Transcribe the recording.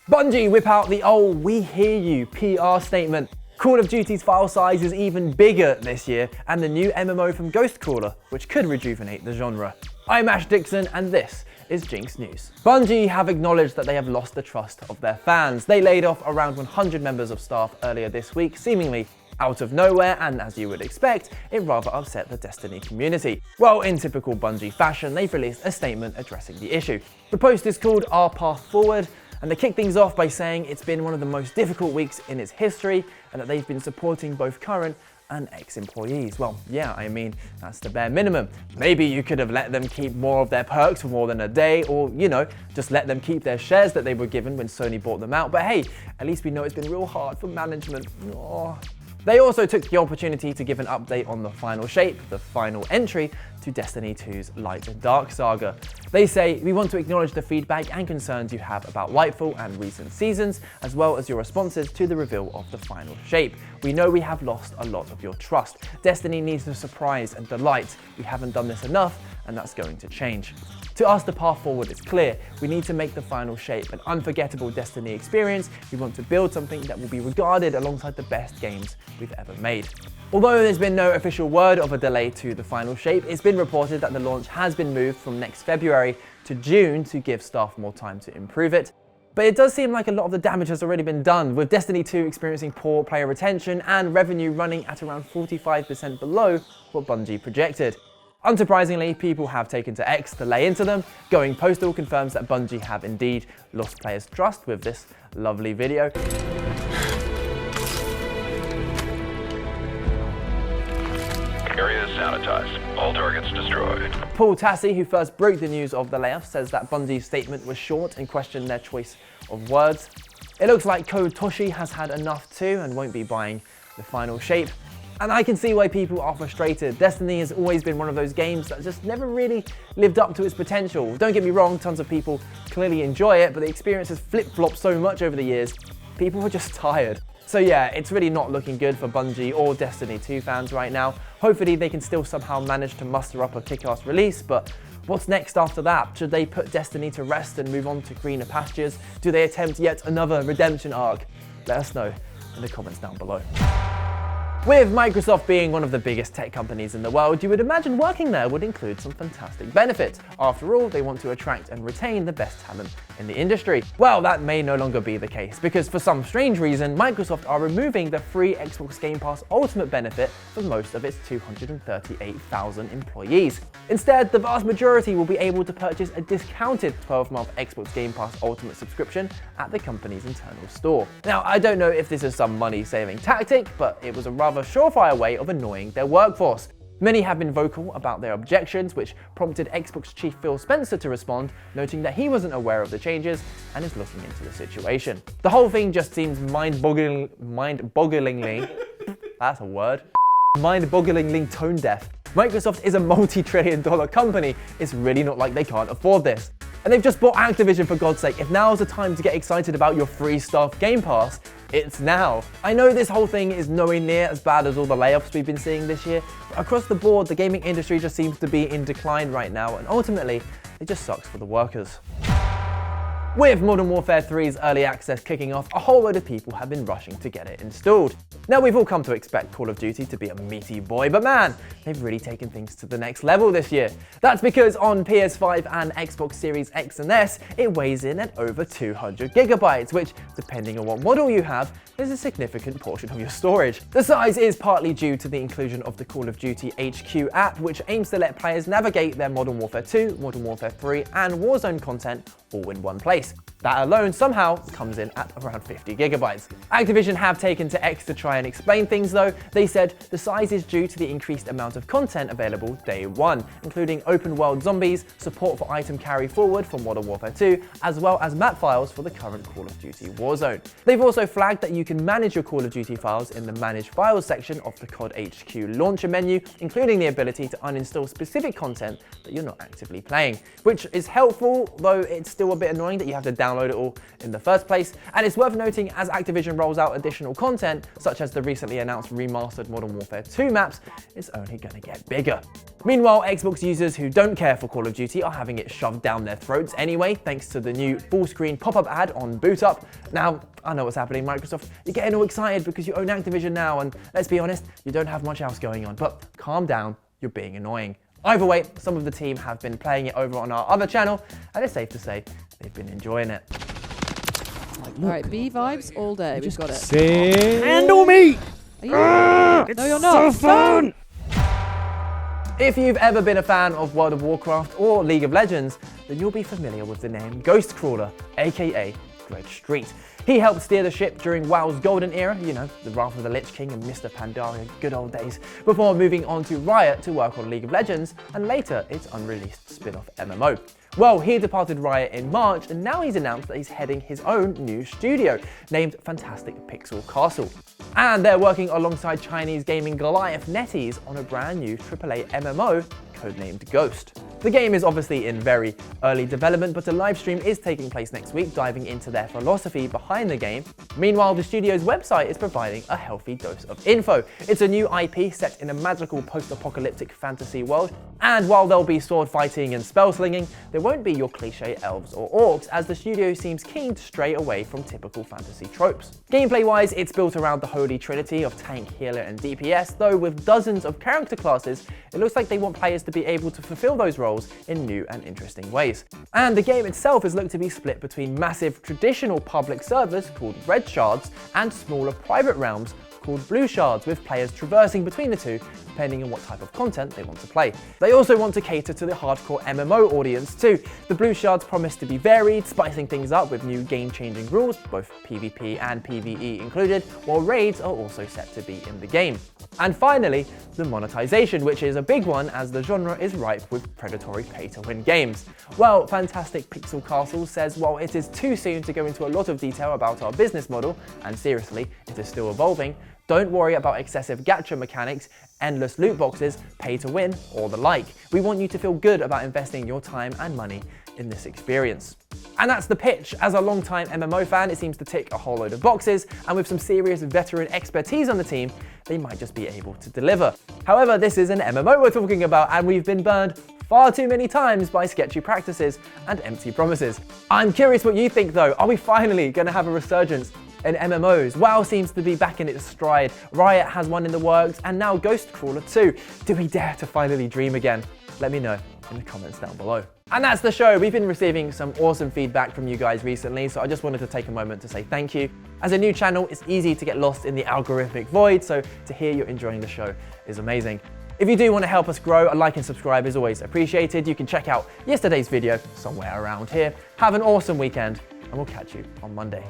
Bungie whip out the "oh, we hear you" PR statement. Call of Duty's file size is even bigger this year, and the new MMO from Ghostcrawler, which could rejuvenate the genre. I'm Ash Dixon, and this is GINX News. Bungie have acknowledged that they have lost the trust of their fans. They laid off around 100 members of staff earlier this week, seemingly out of nowhere, and as you would expect, it rather upset the Destiny community. Well, in typical Bungie fashion, they've released a statement addressing the issue. The post is called Our Path Forward, and they kick things off by saying it's been one of the most difficult weeks in its history, and that they've been supporting both current and ex-employees. Well, yeah, I mean, that's the bare minimum. Maybe you could have let them keep more of their perks for more than a day, or, you know, just let them keep their shares that they were given when Sony bought them out. But hey, at least we know it's been real hard for management. Oh. They also took the opportunity to give an update on the final shape, the final entry to Destiny 2's Light and Dark saga. They say, "We want to acknowledge the feedback and concerns you have about Lightfall and recent seasons, as well as your responses to the reveal of the final shape. We know we have lost a lot of your trust. Destiny needs the surprise and delight. We haven't done this enough, and that's going to change. To us, the path forward is clear. We need to make the final shape an unforgettable Destiny experience. We want to build something that will be regarded alongside the best games we've ever made." Although there's been no official word of a delay to the final shape, it's been reported that the launch has been moved from next February to June to give staff more time to improve it. But it does seem like a lot of the damage has already been done, with Destiny 2 experiencing poor player retention and revenue running at around 45% below what Bungie projected. Unsurprisingly, people have taken to X to lay into them. Going Postal confirms that Bungie have indeed lost players' trust with this lovely video. Area sanitized. All targets destroyed. Paul Tassi, who first broke the news of the layoff, says that Bungie's statement was short and questioned their choice of words. It looks like Code Toshi has had enough too and won't be buying the final shape. And I can see why people are frustrated. Destiny has always been one of those games that just never really lived up to its potential. Don't get me wrong, tons of people clearly enjoy it, but the experience has flip-flopped so much over the years, people are just tired. So yeah, it's really not looking good for Bungie or Destiny 2 fans right now. Hopefully they can still somehow manage to muster up a kick-ass release, but what's next after that? Should they put Destiny to rest and move on to greener pastures? Do they attempt yet another redemption arc? Let us know in the comments down below. With Microsoft being one of the biggest tech companies in the world, you would imagine working there would include some fantastic benefits. After all, they want to attract and retain the best talent in the industry. Well, that may no longer be the case, because for some strange reason, Microsoft are removing the free Xbox Game Pass Ultimate benefit for most of its 238,000 employees. Instead, the vast majority will be able to purchase a discounted 12-month Xbox Game Pass Ultimate subscription at the company's internal store. Now, I don't know if this is some money-saving tactic, but it was a rather surefire way of annoying their workforce. Many have been vocal about their objections, which prompted Xbox chief Phil Spencer to respond, noting that he wasn't aware of the changes and is looking into the situation. The whole thing just seems mind-bogglingly, that's a word, mind-bogglingly tone deaf. Microsoft is a multi-trillion-dollar company. It's really not like they can't afford this. And they've just bought Activision, for God's sake. If now's the time to get excited about your free stuff Game Pass, it's now. I know this whole thing is nowhere near as bad as all the layoffs we've been seeing this year, but across the board, the gaming industry just seems to be in decline right now, and ultimately, it just sucks for the workers. With Modern Warfare 3's early access kicking off, a whole load of people have been rushing to get it installed. Now, we've all come to expect Call of Duty to be a meaty boy, but man, they've really taken things to the next level this year. That's because on PS5 and Xbox Series X and S, it weighs in at over 200 gigabytes, which, depending on what model you have, is a significant portion of your storage. The size is partly due to the inclusion of the Call of Duty HQ app, which aims to let players navigate their Modern Warfare 2, Modern Warfare 3, and Warzone content all in one place. That alone somehow comes in at around 50 gigabytes. Activision have taken to X to try and explain things though. They said the size is due to the increased amount of content available day one, including open world zombies, support for item carry forward from Modern Warfare 2, as well as map files for the current Call of Duty Warzone. They've also flagged that you can manage your Call of Duty files in the Manage Files section of the COD HQ launcher menu, including the ability to uninstall specific content that you're not actively playing, which is helpful, though it's still a bit annoying that you have to download download it all in the first place. And it's worth noting, as Activision rolls out additional content, such as the recently announced remastered Modern Warfare 2 maps, it's only going to get bigger. Meanwhile, Xbox users who don't care for Call of Duty are having it shoved down their throats anyway, thanks to the new full-screen pop-up ad on boot up. Now, I know what's happening, Microsoft. You're getting all excited because you own Activision now, and let's be honest, you don't have much else going on. But calm down, you're being annoying. Either way, some of the team have been playing it over on our other channel, and it's safe to say they've been enjoying it. All right, B vibes all day. We've got it. Handle me! No, you're not. So fun! If you've ever been a fan of World of Warcraft or League of Legends, then you'll be familiar with the name Ghostcrawler, aka Greg Street. He helped steer the ship during WoW's golden era, you know, the Wrath of the Lich King and Mr. Pandaria, good old days, before moving on to Riot to work on League of Legends and later its unreleased spin-off MMO. Well, he departed Riot in March, and now he's announced that he's heading his own new studio, named Fantastic Pixel Castle. And they're working alongside Chinese gaming Goliath NetEase on a brand new AAA MMO codenamed Ghost. The game is obviously in very early development, but a live stream is taking place next week, diving into their philosophy behind the game. Meanwhile, the studio's website is providing a healthy dose of info. It's a new IP set in a magical post-apocalyptic fantasy world, and while there'll be sword fighting and spell slinging, there won't be your cliche elves or orcs, as the studio seems keen to stray away from typical fantasy tropes. Gameplay-wise, it's built around the holy trinity of tank, healer, and DPS, though with dozens of character classes, it looks like they want players to be able to fulfill those roles in new and interesting ways. And the game itself is looked to be split between massive traditional public servers called Red Shards and smaller private realms called Blue Shards, with players traversing between the two depending on what type of content they want to play. They also want to cater to the hardcore MMO audience too. The Blue Shards promise to be varied, spicing things up with new game-changing rules, both PvP and PvE included, while raids are also set to be in the game. And finally, the monetization, which is a big one as the genre is ripe with predatory pay-to-win games. Well, Fantastic Pixel Castle says while it is too soon to go into a lot of detail about our business model, and seriously, it is still evolving, don't worry about excessive gacha mechanics, endless loot boxes, pay to win, or the like. We want you to feel good about investing your time and money in this experience. And that's the pitch. As a long-time MMO fan, it seems to tick a whole load of boxes, and with some serious veteran expertise on the team, they might just be able to deliver. However, this is an MMO we're talking about, and we've been burned far too many times by sketchy practices and empty promises. I'm curious what you think though. Are we finally going to have a resurgence in MMOs? WoW seems to be back in its stride, Riot has one in the works, and now Ghostcrawler too. Do we dare to finally dream again? Let me know in the comments down below. And that's the show. We've been receiving some awesome feedback from you guys recently, so I just wanted to take a moment to say thank you. As a new channel, it's easy to get lost in the algorithmic void, so to hear you're enjoying the show is amazing. If you do want to help us grow, a like and subscribe is always appreciated. You can check out yesterday's video somewhere around here. Have an awesome weekend, and we'll catch you on Monday.